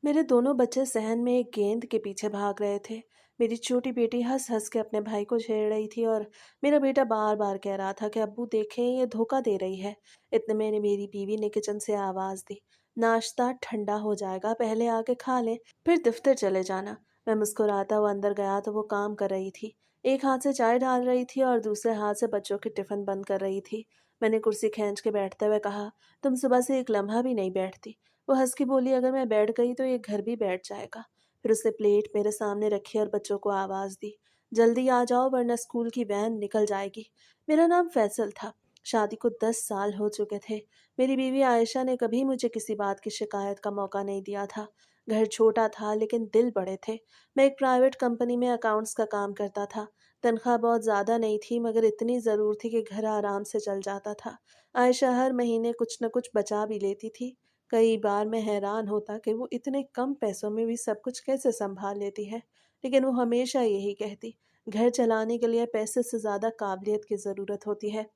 मेरे दोनों बच्चे सहन में एक गेंद के पीछे भाग रहे थे। मेरी छोटी बेटी हंस हंस के अपने भाई को छेड़ रही थी और मेरा बेटा बार बार कह रहा था कि अब्बू देखें ये धोखा दे रही है। इतने में मेरी बीवी ने किचन से आवाज दी, नाश्ता ठंडा हो जाएगा, पहले आके खा लें, फिर दफ्तर चले जाना। मैं मुस्कुराता हुआ अंदर गया तो वो काम कर रही थी। एक हाथ से चाय डाल रही थी और दूसरे हाथ से बच्चों के टिफिन बंद कर रही थी। मैंने कुर्सी खींच के बैठते हुए कहा, तुम सुबह से एक लम्हा भी नहीं बैठती। वो हंस के बोली, अगर मैं बैठ गई तो ये घर भी बैठ जाएगा। फिर उसने प्लेट मेरे सामने रखी और बच्चों को आवाज दी, जल्दी आ जाओ वरना स्कूल की वैन निकल जाएगी। मेरा नाम फैसल था। शादी को 10 साल हो चुके थे। मेरी बीवी आयशा ने कभी मुझे किसी बात की शिकायत का मौका नहीं दिया था। घर छोटा था लेकिन दिल बड़े थे। मैं एक प्राइवेट कंपनी में अकाउंट्स का काम करता था। तनख्वाह बहुत ज़्यादा नहीं थी मगर इतनी ज़रूर थी कि घर आराम से चल जाता था। आयशा हर महीने कुछ न कुछ बचा भी लेती थी। कई बार मैं हैरान होता कि वो इतने कम पैसों में भी सब कुछ कैसे संभाल लेती है, लेकिन वो हमेशा यही कहती, घर चलाने के लिए पैसे से ज़्यादा काबिलियत की ज़रूरत होती है।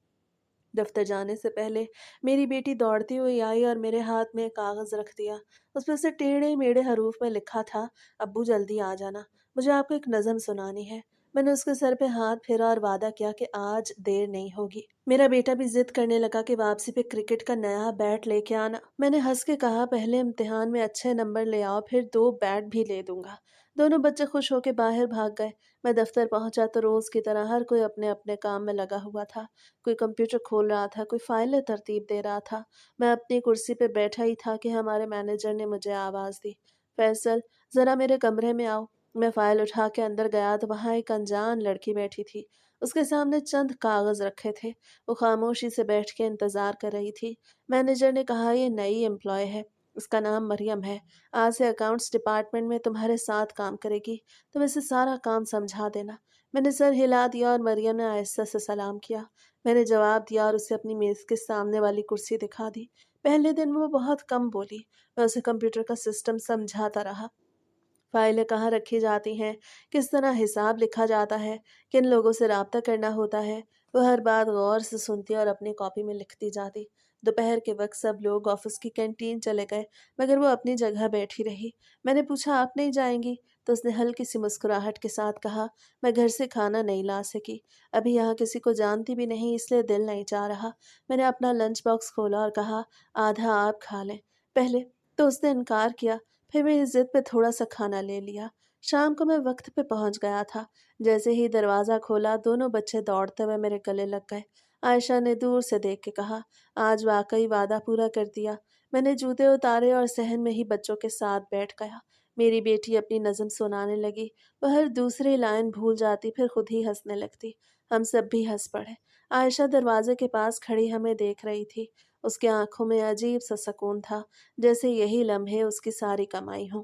दफ्तर जाने से पहले मेरी बेटी दौड़ती हुई आई और मेरे हाथ में कागज़ रख दिया। उस पर से टेढ़े मेढ़े हरूफ में लिखा था, अब्बू जल्दी आ जाना, मुझे आपको एक नज़म सुनानी है। मैंने उसके सर पे हाथ फेरा और वादा किया कि आज देर नहीं होगी। मेरा बेटा भी जिद करने लगा कि वापसी पे क्रिकेट का नया बैट लेके आना। मैंने हंस के कहा, पहले इम्तिहान में अच्छे नंबर ले आओ, फिर 2 बैट भी ले दूंगा। दोनों बच्चे खुश होकर बाहर भाग गए। मैं दफ्तर पहुंचा तो रोज की तरह हर कोई अपने अपने काम में लगा हुआ था। कोई कंप्यूटर खोल रहा था, कोई फाइलें तरतीब दे रहा था। मैं अपनी कुर्सी पे बैठा ही था कि हमारे मैनेजर ने मुझे आवाज़ दी, फैसल, ज़रा मेरे कमरे में आओ। मैं फ़ाइल उठा के अंदर गया तो वहाँ एक अनजान लड़की बैठी थी। उसके सामने चंद कागज़ रखे थे। वो खामोशी से बैठ के इंतज़ार कर रही थी। मैनेजर ने कहा, ये नई एम्प्लॉय है, उसका नाम मरियम है। आज से अकाउंट्स डिपार्टमेंट में तुम्हारे साथ काम करेगी। तुम इसे सारा काम समझा देना। मैंने सर हिला दिया और मरियम ने आहिस्ता से सलाम किया। मैंने जवाब दिया और उसे अपनी मेज़ के सामने वाली कुर्सी दिखा दी। पहले दिन वो बहुत कम बोली। मैं उसे कंप्यूटर का सिस्टम समझाता रहा। फाइलें कहाँ रखी जाती हैं, किस तरह हिसाब लिखा जाता है, किन लोगों से राब्ता करना होता है। वो हर बात गौर से सुनती और अपनी कॉपी में लिखती जाती। दोपहर के वक्त सब लोग ऑफिस की कैंटीन चले गए मगर वो अपनी जगह बैठी रही। मैंने पूछा, आप नहीं जाएंगी? तो उसने हल्की सी मुस्कुराहट के साथ कहा, मैं घर से खाना नहीं ला सकी, अभी यहाँ किसी को जानती भी नहीं इसलिए दिल नहीं चाह रहा। मैंने अपना लंच बॉक्स खोला और कहा, आधा आप खा लें। पहले तो उसने इनकार किया, फिर मेरी जिद पे थोड़ा सा खाना ले लिया। शाम को मैं वक्त पे पहुंच गया था। जैसे ही दरवाज़ा खोला दोनों बच्चे दौड़ते हुए मेरे गले लग गए। आयशा ने दूर से देख के कहा, आज वाकई वादा पूरा कर दिया। मैंने जूते उतारे और सहन में ही बच्चों के साथ बैठ गया। मेरी बेटी अपनी नज़म सुनाने लगी। वह हर दूसरी लाइन भूल जाती फिर खुद ही हंसने लगती। हम सब भी हंस पड़े। आयशा दरवाजे के पास खड़ी हमें देख रही थी। उसकी आंखों में अजीब सा सुकून था, जैसे यही लम्हे उसकी सारी कमाई हों।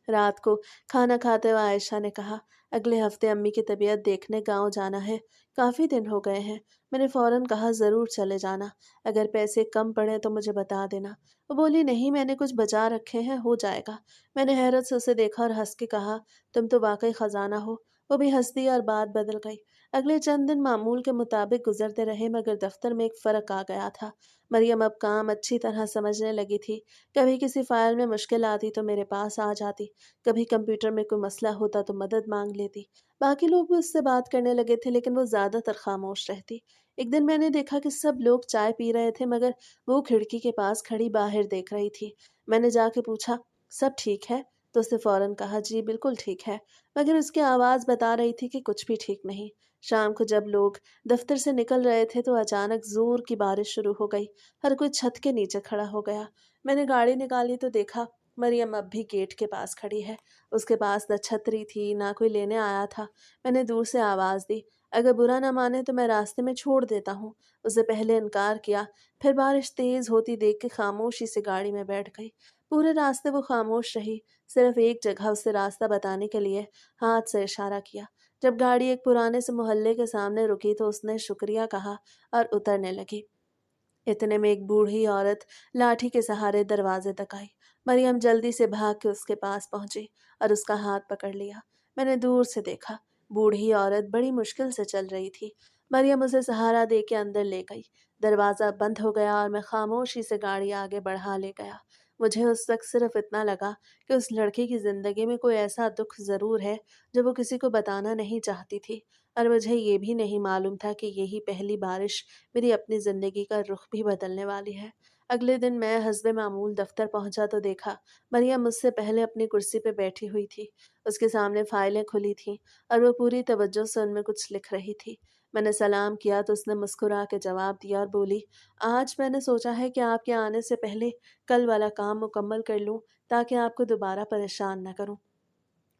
रात को खाना खाते हुए आयशा ने कहा, अगले हफ्ते अम्मी की तबीयत देखने गांव जाना है, काफ़ी दिन हो गए हैं। मैंने फौरन कहा, ज़रूर चले जाना, अगर पैसे कम पड़े तो मुझे बता देना। वो बोली, नहीं मैंने कुछ बचा रखे हैं, हो जाएगा। मैंने हैरत से उसे देखा और हंस के कहा, तुम तो वाकई ख़जाना हो। वो भी हंस दी और बात बदल गई। अगले चंद दिन मामूल के मुताबिक गुजरते रहे मगर दफ्तर में एक फ़र्क आ गया था। मरियम अब काम अच्छी तरह समझने लगी थी। कभी किसी फाइल में मुश्किल आती तो मेरे पास आ जाती, कभी कंप्यूटर में कोई मसला होता तो मदद मांग लेती। बाकी लोग भी उससे बात करने लगे थे लेकिन वो ज़्यादातर खामोश रहती। एक दिन मैंने देखा कि सब लोग चाय पी रहे थे मगर वो खिड़की के पास खड़ी बाहर देख रही थी। मैंने जाके पूछा, सब ठीक है? तो उसने फौरन कहा, जी बिल्कुल ठीक है, मगर उसकी आवाज़ बता रही थी कि कुछ भी ठीक नहीं। शाम को जब लोग दफ्तर से निकल रहे थे तो अचानक जोर की बारिश शुरू हो गई। हर कोई छत के नीचे खड़ा हो गया। मैंने गाड़ी निकाली तो देखा मरियम अब भी गेट के पास खड़ी है। उसके पास न छतरी थी ना कोई लेने आया था। मैंने दूर से आवाज़ दी, अगर बुरा ना माने तो मैं रास्ते में छोड़ देता हूँ। उसने पहले इनकार किया, फिर बारिश तेज होती देख के खामोशी से गाड़ी में बैठ गई। पूरे रास्ते वो खामोश रही, सिर्फ एक जगह उसे रास्ता बताने के लिए हाथ से इशारा किया। जब गाड़ी एक पुराने से मोहल्ले के सामने रुकी तो उसने शुक्रिया कहा और उतरने लगी। इतने में एक बूढ़ी औरत लाठी के सहारे दरवाजे तक आई। मरियम जल्दी से भाग के उसके पास पहुंची और उसका हाथ पकड़ लिया। मैंने दूर से देखा, बूढ़ी औरत बड़ी मुश्किल से चल रही थी। मरियम उसे सहारा दे के अंदर ले गई। दरवाज़ा बंद हो गया और मैं खामोशी से गाड़ी आगे बढ़ा ले गया। मुझे उस वक़्त सिर्फ़ इतना लगा कि उस लड़के की ज़िंदगी में कोई ऐसा दुःख ज़रूर है जो वो किसी को बताना नहीं चाहती थी, और मुझे ये भी नहीं मालूम था कि यही पहली बारिश मेरी अपनी ज़िंदगी का रुख भी बदलने वाली है। अगले दिन मैं हस्बे मामूल दफ़्तर पहुँचा तो देखा, मरियम मुझसे पहले अपनी कुर्सी पे बैठी हुई थी। उसके सामने फ़ाइलें खुली थीं और वो पूरी तवज्जो से उनमें कुछ लिख रही थी। मैंने सलाम किया तो उसने मुस्कुरा के जवाब दिया और बोली, आज मैंने सोचा है कि आपके आने से पहले कल वाला काम मुकम्मल कर लूँ ताकि आपको दोबारा परेशान ना करूँ।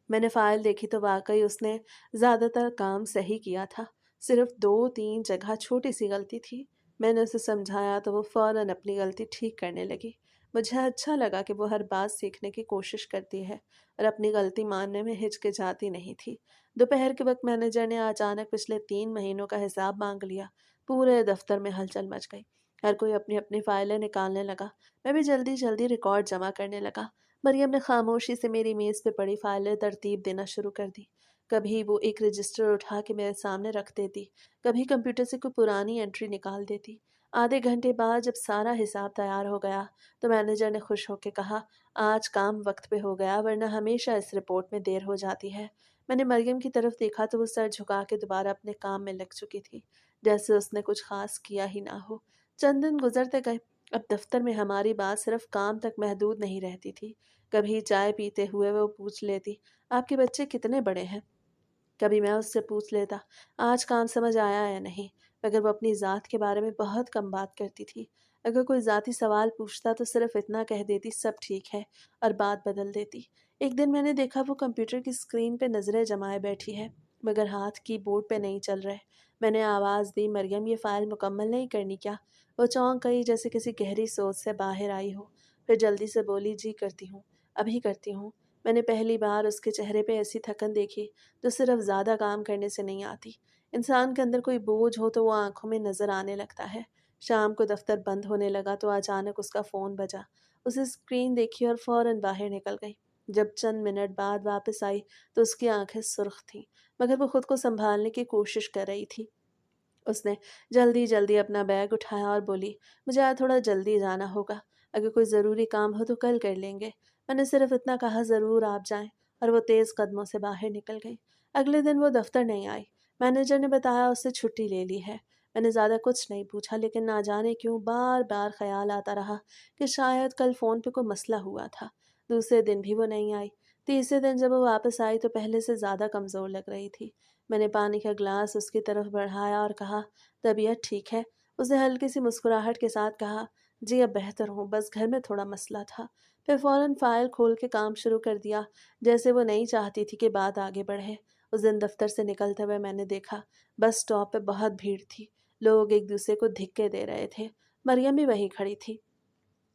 मैंने फ़ाइल देखी तो वाक़ई उसने ज़्यादातर काम सही किया था। सिर्फ़ 2-3 जगह छोटी-सी गलती थी। मैंने उसे समझाया तो वो फ़ौरन अपनी गलती ठीक करने लगी। मुझे अच्छा लगा कि वो हर बात सीखने की कोशिश करती है और अपनी गलती मानने में हिचकिचाती नहीं थी। दोपहर के वक़्त मैनेजर ने अचानक पिछले 3 महीनों का हिसाब माँग लिया। पूरे दफ़्तर में हलचल मच गई। हर कोई अपनी-अपनी फ़ाइलें निकालने लगा। मैं भी जल्दी-जल्दी रिकॉर्ड जमा करने लगा। मरियम ने खामोशी से मेरी मेज़ पे पड़ी फाइलें तरतीब देना शुरू कर दी। कभी वो एक रजिस्टर उठा के मेरे सामने रख देती, कभी कंप्यूटर से कोई पुरानी एंट्री निकाल देती। आधे घंटे बाद जब सारा हिसाब तैयार हो गया, तो मैनेजर ने खुश होकर कहा, आज काम वक्त पे हो गया, वरना हमेशा इस रिपोर्ट में देर हो जाती है। मैंने मरियम की तरफ देखा तो वो सर झुका के दोबारा अपने काम में लग चुकी थी, जैसे उसने कुछ खास किया ही ना हो। चंद दिन गुजरते गए। अब दफ्तर में हमारी बात सिर्फ काम तक महदूद नहीं रहती थी। कभी चाय पीते हुए वो पूछ लेती, आपके बच्चे कितने बड़े हैं? कभी मैं उससे पूछ लेता, आज काम समझ आया या नहीं? मगर वो अपनी ज़ात के बारे में बहुत कम बात करती थी। अगर कोई ज़ाती सवाल पूछता तो सिर्फ इतना कह देती, सब ठीक है, और बात बदल देती। एक दिन मैंने देखा वो कंप्यूटर की स्क्रीन पे नज़रें जमाए बैठी है, मगर हाथ कीबोर्ड पे नहीं चल रहे। मैंने आवाज़ दी, मरियम ये फ़ाइल मुकम्मल नहीं करनी क्या? वो चौंक गई, जैसे किसी गहरी सोच से बाहर आई हो। फिर जल्दी से बोली, जी करती हूँ, अभी करती हूँ। मैंने पहली बार उसके चेहरे पे ऐसी थकन देखी जो सिर्फ ज़्यादा काम करने से नहीं आती। इंसान के अंदर कोई बोझ हो तो वो आंखों में नज़र आने लगता है। शाम को दफ्तर बंद होने लगा तो अचानक उसका फ़ोन बजा। उसे स्क्रीन देखी और फ़ौरन बाहर निकल गई। जब चंद मिनट बाद वापस आई तो उसकी आंखें सुर्ख थीं, मगर वो खुद को संभालने की कोशिश कर रही थी। उसने जल्दी जल्दी अपना बैग उठाया और बोली, मुझे आज थोड़ा जल्दी जाना होगा, अगर कोई ज़रूरी काम हो तो कल कर लेंगे। मैंने सिर्फ इतना कहा, ज़रूर आप जाएं, और वो तेज़ कदमों से बाहर निकल गई। अगले दिन वो दफ्तर नहीं आई। मैनेजर ने बताया उससे छुट्टी ले ली है। मैंने ज़्यादा कुछ नहीं पूछा, लेकिन ना जाने क्यों बार बार ख्याल आता रहा कि शायद कल फ़ोन पे कोई मसला हुआ था। दूसरे दिन भी वो नहीं आई। तीसरे दिन जब वो वापस आई तो पहले से ज़्यादा कमज़ोर लग रही थी। मैंने पानी का ग्लास उसकी तरफ बढ़ाया और कहा, तबीयत ठीक है? उसने हल्की सी मुस्कुराहट के साथ कहा, जी अब बेहतर हूँ, बस घर में थोड़ा मसला था। फिर फ़ौरन फ़ाइल खोल के काम शुरू कर दिया, जैसे वो नहीं चाहती थी कि बात आगे बढ़े। उस दिन दफ्तर से निकलते हुए मैंने देखा, बस स्टॉप पे बहुत भीड़ थी। लोग एक दूसरे को धिक्के दे रहे थे। मरियम भी वहीं खड़ी थी।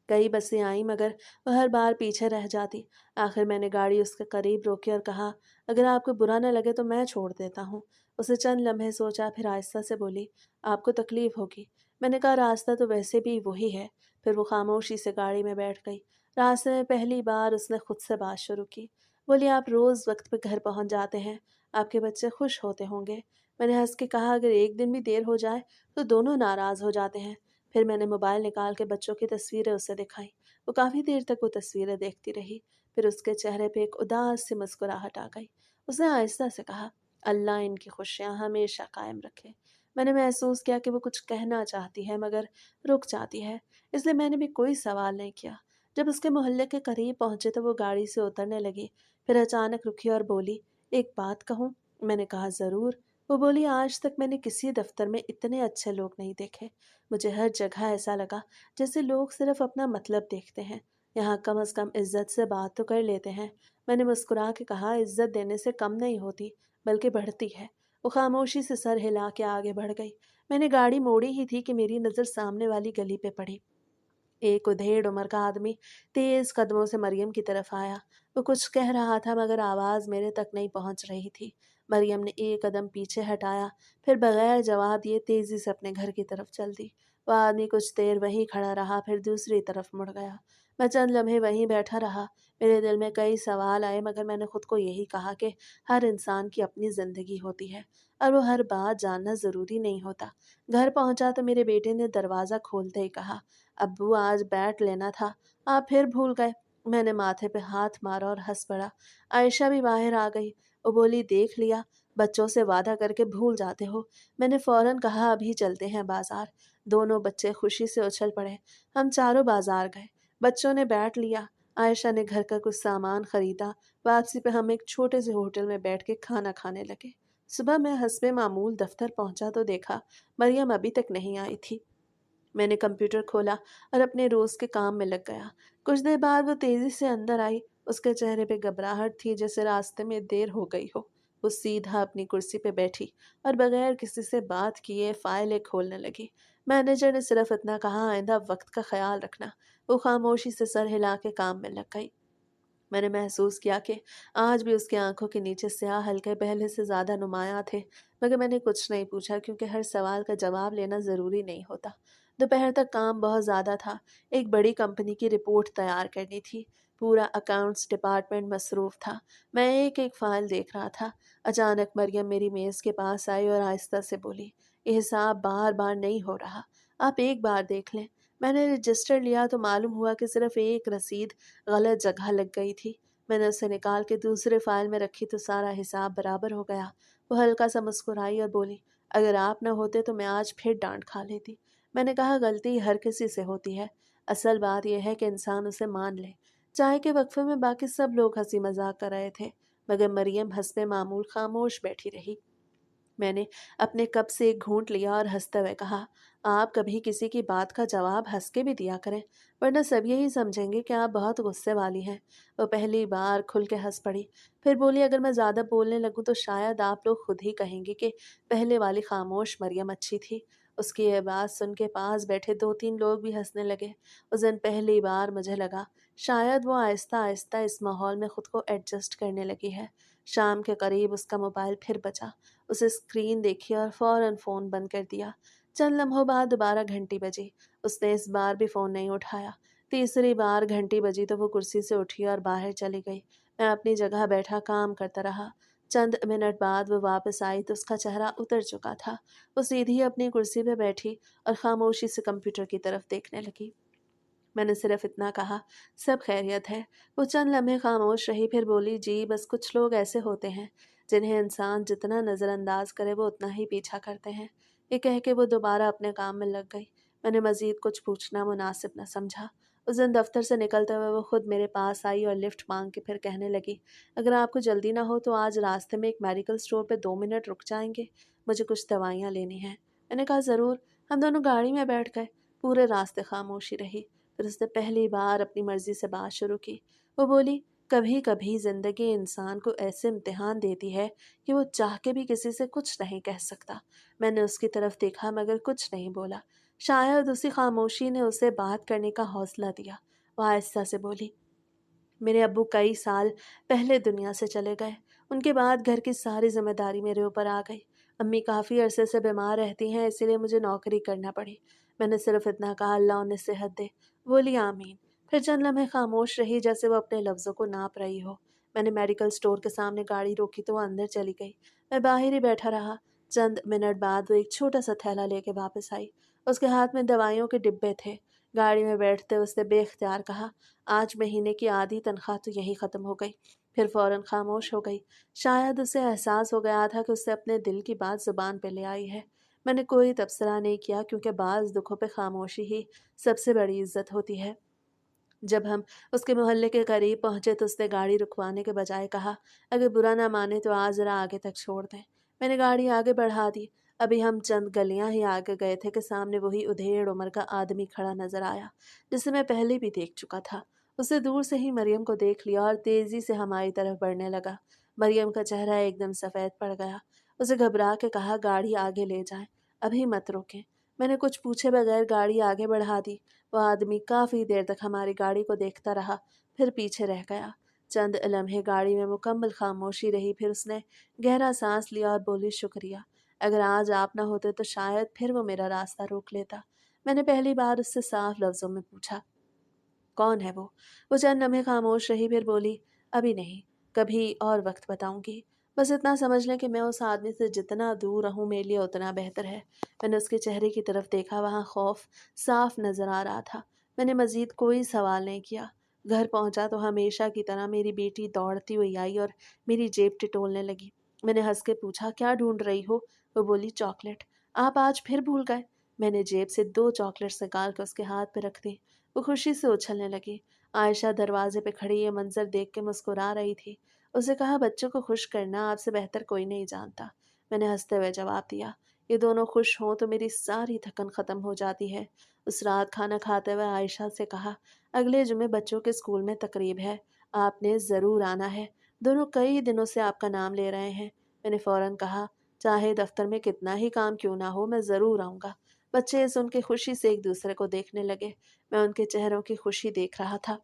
कई बसें आईं, मगर वह हर बार पीछे रह जाती। आखिर मैंने गाड़ी उसके करीब रोकी और कहा, अगर आपको बुरा न लगे तो मैं छोड़ देता हूँ। उसे चंद लम्हे सोचा, फिर आहिस्ता से बोली, आपको तकलीफ होगी। मैंने कहा, रास्ता तो वैसे भी वही है। फिर वो खामोशी से गाड़ी में बैठ गई। रास्ते में पहली बार उसने खुद से बात शुरू की। बोली, आप रोज़ वक्त पर घर पहुँच जाते हैं, आपके बच्चे खुश होते होंगे। मैंने हंस के कहा, अगर एक दिन भी देर हो जाए तो दोनों नाराज़ हो जाते हैं। फिर मैंने मोबाइल निकाल के बच्चों की तस्वीरें उसे दिखाई। वो काफ़ी देर तक वो तस्वीरें देखती रही। फिर उसके चेहरे पे एक उदास सी मुस्कुराहट आ गई। उसने आहिस्ता से कहा, अल्लाह इनकी खुशियाँ हमेशा कायम रखे। मैंने महसूस किया कि वो कुछ कहना चाहती है, मगर रुक जाती है, इसलिए मैंने भी कोई सवाल नहीं किया। जब उसके मोहल्ले के करीब पहुंचे तो वो गाड़ी से उतरने लगी। फिर अचानक रुकी और बोली, एक बात कहूँ? मैंने कहा, ज़रूर। वो बोली, आज तक मैंने किसी दफ्तर में इतने अच्छे लोग नहीं देखे। मुझे हर जगह ऐसा लगा जैसे लोग सिर्फ अपना मतलब देखते हैं। यहाँ कम से कम इज्जत से बात तो कर लेते हैं। मैंने मुस्कुरा के कहा, इज्जत देने से कम नहीं होती, बल्कि बढ़ती है। वो खामोशी से सर हिला के आगे बढ़ गई। मैंने गाड़ी मोड़ी ही थी कि मेरी नज़र सामने वाली गली पे पड़ी। एक उधेड़ उम्र का आदमी तेज कदमों से मरियम की तरफ आया। वो कुछ कह रहा था, मगर आवाज़ मेरे तक नहीं पहुंच रही थी। मरियम ने एक कदम पीछे हटाया, फिर बगैर जवाब दिए तेजी से अपने घर की तरफ चल दी। वह आदमी कुछ देर वहीं खड़ा रहा, फिर दूसरी तरफ मुड़ गया। मैं चंद लम्हे वहीं बैठा रहा। मेरे दिल में कई सवाल आए, मगर मैंने खुद को यही कहा कि हर इंसान की अपनी ज़िंदगी होती है और वो हर बात जानना ज़रूरी नहीं होता। घर पहुंचा तो मेरे बेटे ने दरवाज़ा खोलते ही कहा, अब्बू आज बैट लेना था, आप फिर भूल गए। मैंने माथे पे हाथ मारा और हंस पड़ा। आयशा भी बाहर आ गई। वो बोली, देख लिया, बच्चों से वादा करके भूल जाते हो। मैंने फौरन कहा, अभी चलते हैं बाजार। दोनों बच्चे खुशी से उछल पड़े। हम चारों बाजार गए। बच्चों ने बैठ लिया। आयशा ने घर का कुछ सामान खरीदा। वापसी पे हम एक छोटे से होटल में बैठ के खाना खाने लगे। सुबह मैं हस्बे मामूल दफ्तर पहुंचा तो देखा मरियम अभी तक नहीं आई थी। मैंने कंप्यूटर खोला और अपने रोज के काम में लग गया। कुछ देर बाद वो तेजी से अंदर आई। उसके चेहरे पे घबराहट थी, जैसे रास्ते में देर हो गई हो। वो सीधा अपनी कुर्सी पे बैठी और बगैर किसी से बात किए फाइलें खोलने लगी। मैनेजर ने सिर्फ इतना कहा, आइंदा वक्त का ख्याल रखना। वो खामोशी से सर हिला के काम में लग गई। मैंने महसूस किया कि आज भी उसकी आंखों के नीचे स्याह हल्के पहले से ज्यादा नुमायां थे। मगर मैंने कुछ नहीं पूछा, क्योंकि हर सवाल का जवाब लेना जरूरी नहीं होता। दोपहर तक काम बहुत ज्यादा था। एक बड़ी कंपनी की रिपोर्ट तैयार करनी थी। पूरा अकाउंट्स डिपार्टमेंट मसरूफ था। मैं एक एक फाइल देख रहा था। अचानक मरियम मेरी मेज के पास आई और आहिस्ता से बोली, ये हिसाब बार बार नहीं हो रहा, आप एक बार देख लें। मैंने रजिस्टर लिया तो मालूम हुआ कि सिर्फ एक रसीद गलत जगह लग गई थी। मैंने उसे निकाल के दूसरे फाइल में रखी तो सारा हिसाब बराबर हो गया। वो हल्का सा मुस्कुराई और बोली, अगर आप न होते तो मैं आज फिर डांट खा लेती। मैंने कहा, गलती हर किसी से होती है। असल बात यह है कि इंसान उसे मान ले। चाय के वक्फे में बाकी सब लोग हंसी मजाक कर रहे थे, मगर मरियम हंसपे मामूल खामोश बैठी रही। मैंने अपने कप से एक घूंट लिया और हंसते हुए कहा, आप कभी किसी की बात का जवाब हंस के भी दिया करें, वरना सब यही समझेंगे कि आप बहुत गुस्से वाली हैं। वो पहली बार खुल के हंस पड़ी। फिर बोली, अगर मैं ज़्यादा बोलने लगूं तो शायद आप लोग खुद ही कहेंगे कि पहले वाली खामोश मरियम अच्छी थी। उसकी ये बात सुन के पास बैठे दो तीन लोग भी हंसने लगे। उस दिन पहली बार मुझे लगा शायद वो आहिस्ता आहिस्ता इस माहौल में खुद को एडजस्ट करने लगी है। शाम के करीब उसका मोबाइल फिर बजा। उसे स्क्रीन देखी और फौरन फ़ोन बंद कर दिया। चंद लम्हों बाद दोबारा घंटी बजी। उसने इस बार भी फ़ोन नहीं उठाया। तीसरी बार घंटी बजी तो वो कुर्सी से उठी और बाहर चली गई। मैं अपनी जगह बैठा काम करता रहा। चंद मिनट बाद वो वापस आई तो उसका चेहरा उतर चुका था। वो सीधी अपनी कुर्सी पे बैठी और खामोशी से कंप्यूटर की तरफ देखने लगी। मैंने सिर्फ इतना कहा, सब खैरियत है। वो चंद लम्हे खामोश रही, फिर बोली, जी बस कुछ लोग ऐसे होते हैं जिन्हें इंसान जितना नज़रअंदाज करे वो उतना ही पीछा करते हैं। ये कह के वो दोबारा अपने काम में लग गई। मैंने मजीद कुछ पूछना मुनासिब न समझा। उस दिन दफ्तर से निकलते हुए वो खुद मेरे पास आई और लिफ्ट मांग के फिर कहने लगी, अगर आपको जल्दी ना हो तो आज रास्ते में एक मेडिकल स्टोर पे 2 मिनट रुक जाएंगे, मुझे कुछ दवाइयाँ लेनी हैं। मैंने कहा, ज़रूर। हम दोनों गाड़ी में बैठ गए। पूरे रास्ते खामोशी रही। फिर उसने पहली बार अपनी मर्जी से बात शुरू की। वो बोली, कभी कभी जिंदगी इंसान को ऐसे इम्तिहान देती है कि वो चाह के भी किसी से कुछ नहीं कह सकता। मैंने उसकी तरफ देखा मगर कुछ नहीं बोला। शायद उसी खामोशी ने उसे बात करने का हौसला दिया। वो आहिस्ता से बोली, मेरे अब्बू कई साल पहले दुनिया से चले गए। उनके बाद घर की सारी जिम्मेदारी मेरे ऊपर आ गई। अम्मी काफ़ी अरसे से बीमार रहती हैं, इसीलिए मुझे नौकरी करना पड़ी। मैंने सिर्फ इतना कहा, अल्लाह उन्हें सेहत दे। बोली, आमीन। फिर चंद लम्हे खामोश रही, जैसे वो अपने लफ्ज़ों को नाप रही हो। मैंने मेडिकल स्टोर के सामने गाड़ी रोकी तो वो अंदर चली गई। मैं बाहर ही बैठा रहा। चंद मिनट बाद वो एक छोटा सा थैला लेके वापस आई। उसके हाथ में दवाइयों के डिब्बे थे। गाड़ी में बैठते उसने बेख्तियार कहा, आज महीने की आधी तनख्वाह तो यही ख़त्म हो गई। फिर फ़ौरन खामोश हो गई। शायद उसे एहसास हो गया था कि उससे अपने दिल की बात ज़ुबान पे ले आई है। मैंने कोई तबसरा नहीं किया, क्योंकि बाज़ दुखों पे खामोशी ही सबसे बड़ी इज्जत होती है। जब हम उसके मोहल्ले के करीब पहुंचे तो उसने गाड़ी रुकवाने के बजाय कहा, अगर बुरा ना माने तो आज ज़रा आगे तक छोड़ दें। मैंने गाड़ी आगे बढ़ा दी। अभी हम चंद गलियां ही आगे गए थे कि सामने वही उधेड़ उम्र का आदमी खड़ा नजर आया, जिसे मैं पहले भी देख चुका था। उसे दूर से ही मरियम को देख लिया और तेजी से हमारी तरफ बढ़ने लगा। मरियम का चेहरा एकदम सफ़ेद पड़ गया। उसे घबरा के कहा, गाड़ी आगे ले जाएं, अभी मत रोकें। मैंने कुछ पूछे बगैर गाड़ी आगे बढ़ा दी। वो आदमी काफ़ी देर तक हमारी गाड़ी को देखता रहा, फिर पीछे रह गया। चंद लम्हे गाड़ी में मुकम्मल खामोशी रही, फिर उसने गहरा सांस लिया और बोली, शुक्रिया। अगर आज आप ना होते तो शायद फिर वो मेरा रास्ता रोक लेता। मैंने पहली बार उससे साफ लफ्ज़ों में पूछा, कौन है वो? वो चंद लम्हे खामोश रही, फिर बोली, अभी नहीं, कभी और वक्त बताऊंगी। बस इतना समझ लें कि मैं उस आदमी से जितना दूर रहूं मेरे लिए उतना बेहतर है। मैंने उसके चेहरे की तरफ देखा, वहाँ खौफ साफ नजर आ रहा था। मैंने मज़ीद कोई सवाल नहीं किया। घर पहुंचा तो हमेशा की तरह मेरी बेटी दौड़ती हुई आई और मेरी जेब टिटोलने लगी। मैंने हंस के पूछा, क्या ढूंढ रही हो? वो बोली, चॉकलेट। आप आज फिर भूल गए। मैंने जेब से 2 चॉकलेट्स निकाल कर उसके हाथ पे रख दी। वो खुशी से उछलने लगी। आयशा दरवाजे पे खड़ी ये मंजर देख के मुस्कुरा रही थी। उसे कहा, बच्चों को खुश करना आपसे बेहतर कोई नहीं जानता। मैंने हंसते हुए जवाब दिया, ये दोनों खुश हों तो मेरी सारी थकन ख़त्म हो जाती है। उस रात खाना खाते हुए आयशा से कहा, अगले जुमे बच्चों के स्कूल में तकरीब है, आपने ज़रूर आना है। दोनों कई दिनों से आपका नाम ले रहे हैं। मैंने फ़ौरन कहा, चाहे दफ्तर में कितना ही काम क्यों ना हो, मैं ज़रूर आऊँगा। बच्चे सुन के खुशी से एक दूसरे को देखने लगे। मैं उनके चेहरों की खुशी देख रहा था,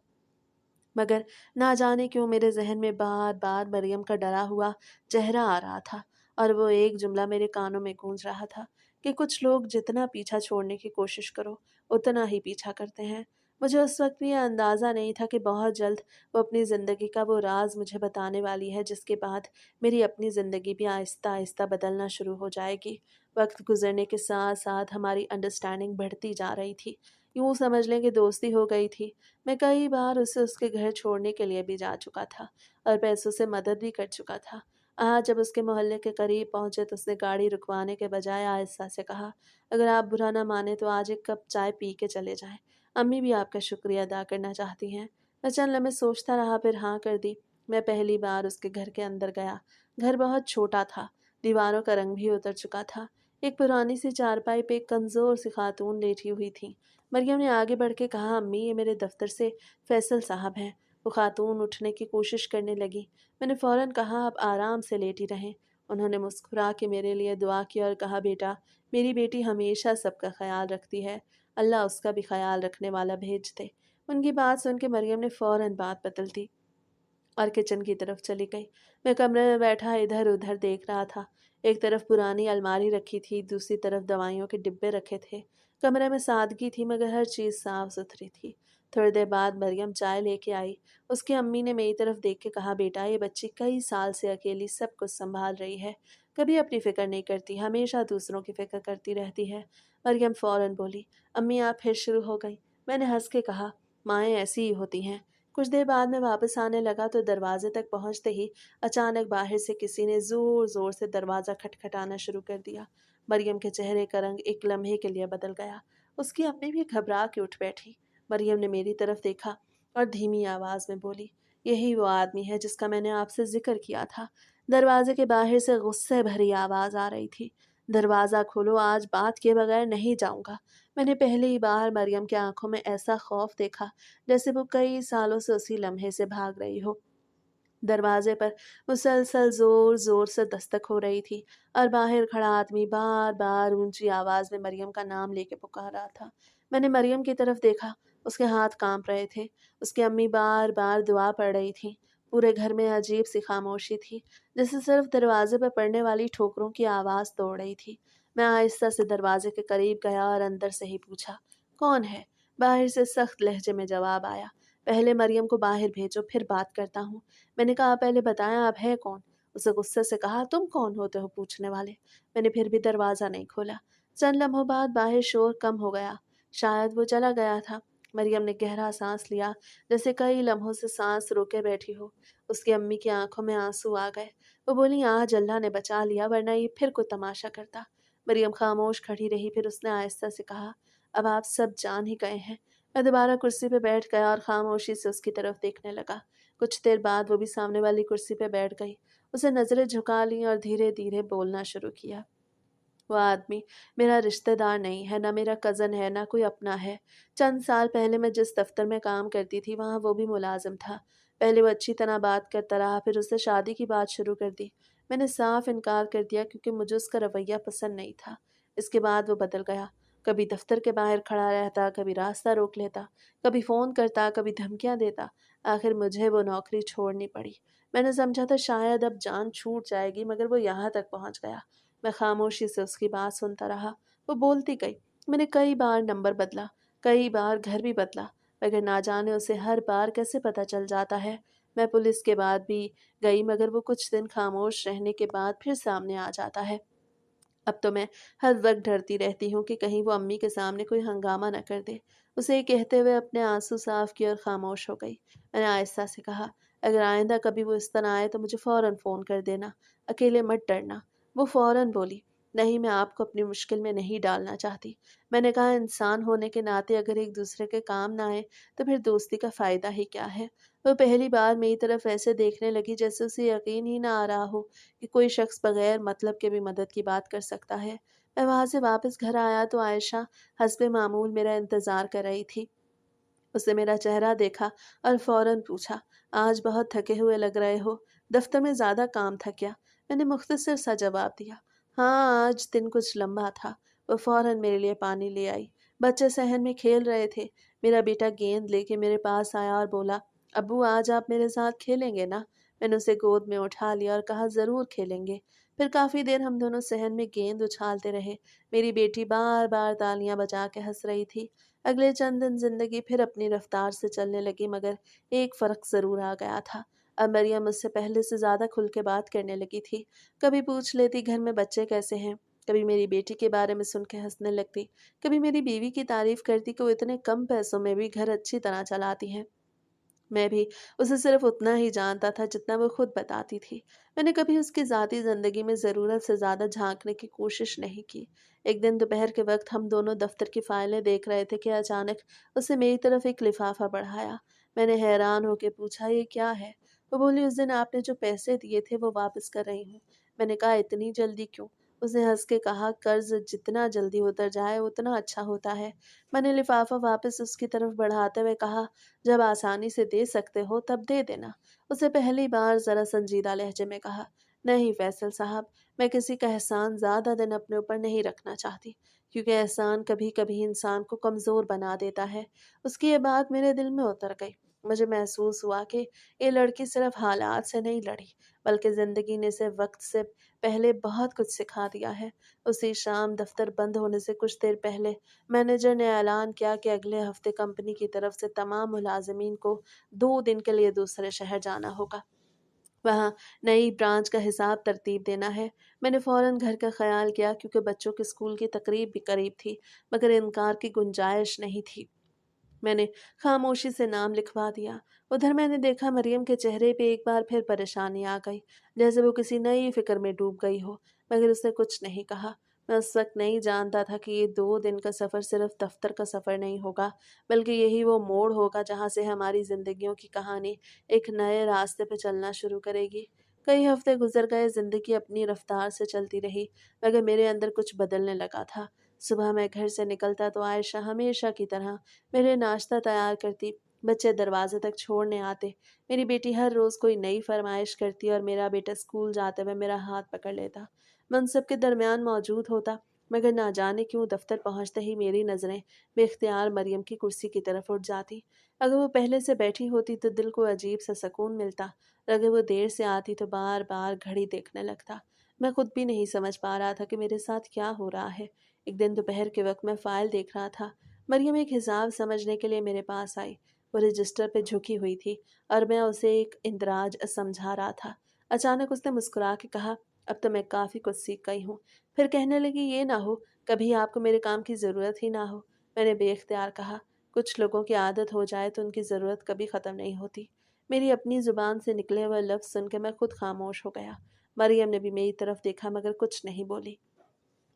मगर ना जाने क्यों मेरे जहन में बार बार मरियम का डरा हुआ चेहरा आ रहा था, और वो एक जुमला मेरे कानों में गूंज रहा था कि कुछ लोग जितना पीछा छोड़ने की कोशिश करो उतना ही पीछा करते हैं। मुझे उस वक्त भी यह अंदाज़ा नहीं था कि बहुत जल्द वो अपनी ज़िंदगी का वो राज मुझे बताने वाली है, जिसके बाद मेरी अपनी ज़िंदगी भी आहिस्ता आहिस्ता बदलना शुरू हो जाएगी। वक्त गुजरने के साथ साथ हमारी अंडरस्टैंडिंग बढ़ती जा रही थी। यूँ समझ लें कि दोस्ती हो गई थी। मैं कई बार उसे उसके घर छोड़ने के लिए भी जा चुका था और पैसों से मदद भी कर चुका था। आज जब उसके मोहल्ले के करीब पहुंचे तो उसने गाड़ी रुकवाने के बजाय आहिस्ता से कहा, अगर आप बुरा ना माने तो आज एक कप चाय पी के चले जाएं। अम्मी भी आपका शुक्रिया अदा करना चाहती हैं। मैं चंद लम्हे सोचता रहा, फिर हाँ कर दी। मैं पहली बार उसके घर के अंदर गया। घर बहुत छोटा था, दीवारों का रंग भी उतर चुका था। एक पुरानी सी चारपाई पे एक कमज़ोर सी खातून लेटी हुई थी। मरियम ने आगे बढ़ के कहा, अम्मी ये मेरे दफ्तर से फैसल साहब हैं। वो खातून उठने की कोशिश करने लगी। मैंने फ़ौरन कहा, आप आराम से लेटी रहें। उन्होंने मुस्कुरा के मेरे लिए दुआ की और कहा, बेटा मेरी बेटी हमेशा सबका ख्याल रखती है, अल्लाह उसका भी ख्याल रखने वाला भेज दे। उनकी बात सुन के मरियम ने फ़ौरन बात बदल दी और किचन की तरफ चली गई। मैं कमरे में बैठा इधर उधर देख रहा था। एक तरफ पुरानी अलमारी रखी थी, दूसरी तरफ दवाइयों के डिब्बे रखे थे। कमरे में सादगी थी मगर हर चीज़ साफ सुथरी थी। थोड़ी देर बाद मरियम चाय लेके आई। उसकी अम्मी ने मेरी तरफ देख के कहा, बेटा ये बच्ची कई साल से अकेली सब कुछ संभाल रही है, कभी अपनी फिक्र नहीं करती, हमेशा दूसरों की फिक्र करती रहती है। मरियम फ़ौरन बोली, अम्मी आप फिर शुरू हो गई। मैंने हंस के कहा, माएँ ऐसी ही होती हैं। कुछ देर बाद मैं वापस आने लगा तो दरवाजे तक पहुंचते ही अचानक बाहर से किसी ने जोर जोर से दरवाज़ा खटखटाना शुरू कर दिया। मरियम के चेहरे का रंग एक लम्हे के लिए बदल गया। उसकी अम्मी भी घबरा के उठ बैठी। मरियम ने मेरी तरफ देखा और धीमी आवाज़ में बोली, यही वो आदमी है जिसका मैंने आपसे जिक्र किया था। दरवाजे के बाहर से गुस्से भरी आवाज़ आ रही थी, दरवाज़ा खोलो, आज बात किए बगैर नहीं जाऊंगा। मैंने पहली बार मरियम की आंखों में ऐसा खौफ देखा जैसे वो कई सालों से उसी लम्हे से भाग रही हो। दरवाजे पर मुसलसल जोर जोर से दस्तक हो रही थी और बाहर खड़ा आदमी बार बार ऊंची आवाज में मरियम का नाम लेके पुकार रहा था। मैंने मरियम की तरफ देखा, उसके हाथ कांप रहे थे। उसकी अम्मी बार बार दुआ पढ़ रही थी। पूरे घर में अजीब सी खामोशी थी, जैसे सिर्फ दरवाजे पर पड़ने वाली ठोकरों की आवाज तोड़ रही थी। मैं आहिस्ता से दरवाजे के करीब गया और अंदर से ही पूछा, कौन है? बाहर से सख्त लहजे में जवाब आया, पहले मरियम को बाहर भेजो, फिर बात करता हूँ। मैंने कहा, पहले बताया आप है कौन? उसे गुस्से से कहा, तुम कौन होते हो पूछने वाले? मैंने फिर भी दरवाज़ा नहीं खोला। चंद लम्हों बाद बाहर शोर कम हो गया। शायद वो चला गया था। मरियम ने गहरा सांस लिया, जैसे कई लम्हों से सांस रोके बैठी हो। उसकी अम्मी की आंखों में आंसू आ गए। वो बोली, आज अल्लाह ने बचा लिया, वरना ये फिर कोई तमाशा करता। मरियम खामोश खड़ी रही, फिर उसने आहिस्ता से कहा, अब आप सब जान ही गए हैं। मैं दोबारा कुर्सी पे बैठ गया और खामोशी से उसकी तरफ देखने लगा। कुछ देर बाद वो भी सामने वाली कुर्सी पे बैठ गई। उसे नज़रें झुका लीं और धीरे धीरे बोलना शुरू किया। वो आदमी मेरा रिश्तेदार नहीं है, ना मेरा कज़न है, ना कोई अपना है। चंद साल पहले मैं जिस दफ्तर में काम करती थी वहाँ वो भी मुलाजिम था। पहले वो अच्छी तरह बात करता रहा, फिर उसने शादी की बात शुरू कर दी। मैंने साफ इनकार कर दिया क्योंकि मुझे उसका रवैया पसंद नहीं था। इसके बाद वो बदल गया। कभी दफ्तर के बाहर खड़ा रहता, कभी रास्ता रोक लेता, कभी फ़ोन करता, कभी धमकियाँ देता। आखिर मुझे वो नौकरी छोड़नी पड़ी। मैंने समझा था शायद अब जान छूट जाएगी, मगर वो यहाँ तक पहुँच गया। मैं खामोशी से उसकी बात सुनता रहा। वो बोलती गई। मैंने कई बार नंबर बदला, कई बार घर भी बदला, मगर ना जाने उसे हर बार कैसे पता चल जाता है। मैं पुलिस के बाद भी गई, मगर वो कुछ दिन खामोश रहने के बाद फिर सामने आ जाता है। अब तो मैं हर वक्त डरती रहती हूँ कि कहीं वो अम्मी के सामने कोई हंगामा न कर दे। उसे ये कहते हुए अपने आंसू साफ किए और खामोश हो गई। मैंने आहिस्ता से कहा, अगर आइंदा कभी वो इस तरह आए तो मुझे फ़ौरन फ़ोन कर देना, अकेले मत डरना। वो फ़ौरन बोली, नहीं, मैं आपको अपनी मुश्किल में नहीं डालना चाहती। मैंने कहा, इंसान होने के नाते अगर एक दूसरे के काम ना आए तो फिर दोस्ती का फ़ायदा ही क्या है। वो पहली बार मेरी तरफ ऐसे देखने लगी जैसे उसे यकीन ही ना आ रहा हो कि कोई शख्स बगैर मतलब के भी मदद की बात कर सकता है। मैं वहाँ से वापस घर आया तो आयशा हस्बे मामूल मेरा इंतज़ार कर रही थी। उसने मेरा चेहरा देखा और फ़ौरन पूछा, आज बहुत थके हुए लग रहे हो, दफ्तर में ज़्यादा काम था क्या? मैंने मुख्तसर सा जवाब दिया, हाँ, आज दिन कुछ लंबा था। वो फ़ौरन मेरे लिए पानी ले आई। बच्चे सहन में खेल रहे थे। मेरा बेटा गेंद लेके मेरे पास आया और बोला, अब्बू, आज आप मेरे साथ खेलेंगे ना? मैंने उसे गोद में उठा लिया और कहा, ज़रूर खेलेंगे। फिर काफ़ी देर हम दोनों सहन में गेंद उछालते रहे। मेरी बेटी बार बार तालियां बजा के हंस रही थी। अगले चंद दिन जिंदगी फिर अपनी रफ्तार से चलने लगी, मगर एक फ़र्क ज़रूर आ गया था। अब मरियम मुझसे पहले से ज़्यादा खुल के बात करने लगी थी। कभी पूछ लेती, घर में बच्चे कैसे हैं? कभी मेरी बेटी के बारे में सुन के हंसने लगती। कभी मेरी बीवी की तारीफ करती कि वो इतने कम पैसों में भी घर अच्छी तरह चलाती हैं। मैं भी उसे सिर्फ उतना ही जानता था जितना वो खुद बताती थी। मैंने कभी उसकी ज़ाती ज़िंदगी में ज़रूरत से ज़्यादा झांकने की कोशिश नहीं की। एक दिन दोपहर के वक्त हम दोनों दफ्तर की फाइलें देख रहे थे कि अचानक उसने मेरी तरफ एक लिफाफा बढ़ाया। मैंने हैरान होकर पूछा, ये क्या है? वो बोली, उस दिन आपने जो पैसे दिए थे वो वापस कर रही हूँ। मैंने कहा, इतनी जल्दी क्यों? उसने हंस के कहा, कर्ज जितना जल्दी उतर जाए उतना अच्छा होता है। मैंने लिफाफा वापस उसकी तरफ बढ़ाते हुए कहा, जब आसानी से दे सकते हो तब दे देना। उसे पहली बार ज़रा संजीदा लहजे में कहा, नहीं फैसल साहब, मैं किसी का एहसान ज़्यादा दिन अपने ऊपर नहीं रखना चाहती, क्योंकि एहसान कभी कभी इंसान को कमज़ोर बना देता है। उसकी ये बात मेरे दिल में उतर गई। मुझे महसूस हुआ कि ये लड़की सिर्फ हालात से नहीं लड़ी, बल्कि ज़िंदगी ने इसे वक्त से पहले बहुत कुछ सिखा दिया है। उसी शाम दफ्तर बंद होने से कुछ देर पहले मैनेजर ने ऐलान किया कि अगले हफ्ते कंपनी की तरफ से तमाम मुलाजमीन को 2 दिन के लिए दूसरे शहर जाना होगा। वहाँ नई ब्रांच का हिसाब तरतीब देना है। मैंने फ़ौरन घर का ख्याल किया, क्योंकि बच्चों के स्कूल की तकरीब भी करीब थी, मगर इनकार की गुंजाइश नहीं थी। मैंने खामोशी से नाम लिखवा दिया। उधर मैंने देखा, मरियम के चेहरे पे एक बार फिर परेशानी आ गई, जैसे वो किसी नई फिक्र में डूब गई हो, मगर उसने कुछ नहीं कहा। मैं उस वक्त नहीं जानता था कि ये 2 दिन का सफ़र सिर्फ दफ्तर का सफ़र नहीं होगा, बल्कि यही वो मोड़ होगा जहाँ से हमारी ज़िंदगियों की कहानी एक नए रास्ते पे चलना शुरू करेगी। कई हफ्ते गुजर गए, ज़िंदगी अपनी रफ्तार से चलती रही, मगर मेरे अंदर कुछ बदलने लगा था। सुबह मैं घर से निकलता तो आयशा हमेशा की तरह मेरे नाश्ता तैयार करती, बच्चे दरवाजे तक छोड़ने आते। मेरी बेटी हर रोज़ कोई नई फरमाइश करती और मेरा बेटा स्कूल जाते हुए मेरा हाथ पकड़ लेता। मैं उन सबके दरमियान मौजूद होता, मगर ना जाने क्यों दफ्तर पहुंचते ही मेरी नज़रें बेख्तियार मरियम की कुर्सी की तरफ उठ जाती। अगर वो पहले से बैठी होती तो दिल को अजीब सा सुकून मिलता, और अगर वो देर से आती तो बार बार घड़ी देखने लगता। मैं खुद भी नहीं समझ पा रहा था कि मेरे साथ क्या हो रहा है। एक दिन दोपहर के वक्त मैं फ़ाइल देख रहा था। मरियम एक हिसाब समझने के लिए मेरे पास आई। वो रजिस्टर पे झुकी हुई थी और मैं उसे एक इंदराज समझा रहा था। अचानक उसने मुस्कुरा के कहा, अब तो मैं काफ़ी कुछ सीख गई हूँ। फिर कहने लगी, ये ना हो कभी आपको मेरे काम की ज़रूरत ही ना हो। मैंने बेख्तियार कहा, कुछ लोगों की आदत हो जाए तो उनकी ज़रूरत कभी ख़त्म नहीं होती। मेरी अपनी ज़ुबान से निकले हुए लफ्ज़ सुन के मैं खुद खामोश हो गया। मरियम ने भी मेरी तरफ देखा, मगर कुछ नहीं बोली।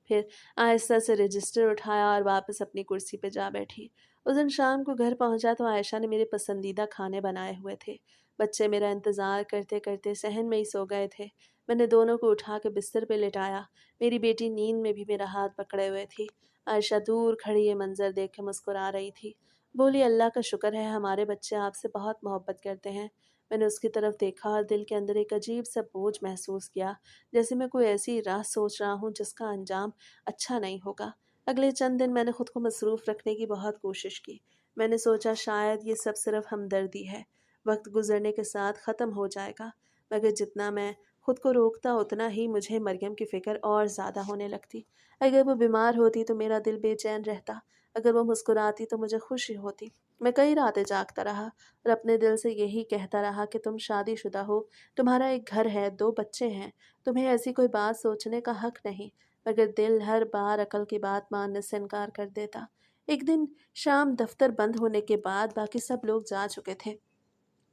फिर आहिस्ता से रजिस्टर उठाया और वापस अपनी कुर्सी पे जा बैठी। उस दिन शाम को घर पहुंचा तो आयशा ने मेरे पसंदीदा खाने बनाए हुए थे। बच्चे मेरा इंतज़ार करते करते सहन में ही सो गए थे। मैंने दोनों को उठा के बिस्तर पे लिटाया। मेरी बेटी नींद में भी मेरा हाथ पकड़े हुए थी। आयशा दूर खड़ी ये मंजर देख के मुस्कुरा रही थी। बोली, अल्लाह का शुक्र है हमारे बच्चे आपसे बहुत मोहब्बत करते हैं। मैंने उसकी तरफ देखा और दिल के अंदर एक अजीब सा बोझ महसूस किया, जैसे मैं कोई ऐसी राह सोच रहा हूँ जिसका अंजाम अच्छा नहीं होगा। अगले चंद दिन मैंने खुद को मसरूफ़ रखने की बहुत कोशिश की। मैंने सोचा शायद ये सब सिर्फ हमदर्दी है, वक्त गुजरने के साथ ख़त्म हो जाएगा। मगर जितना मैं खुद को रोकता उतना ही मुझे मरियम की फ़िक्र और ज़्यादा होने लगती। अगर वो बीमार होती तो मेरा दिल बेचैन रहता, अगर वो मुस्कुराती तो मुझे खुशी होती। मैं कई रातें जागता रहा और अपने दिल से यही कहता रहा कि तुम शादीशुदा हो, तुम्हारा एक घर है, 2 बच्चे हैं, तुम्हें ऐसी कोई बात सोचने का हक नहीं। मगर दिल हर बार अकल की बात मानने से इनकार कर देता। एक दिन शाम दफ्तर बंद होने के बाद बाकी सब लोग जा चुके थे।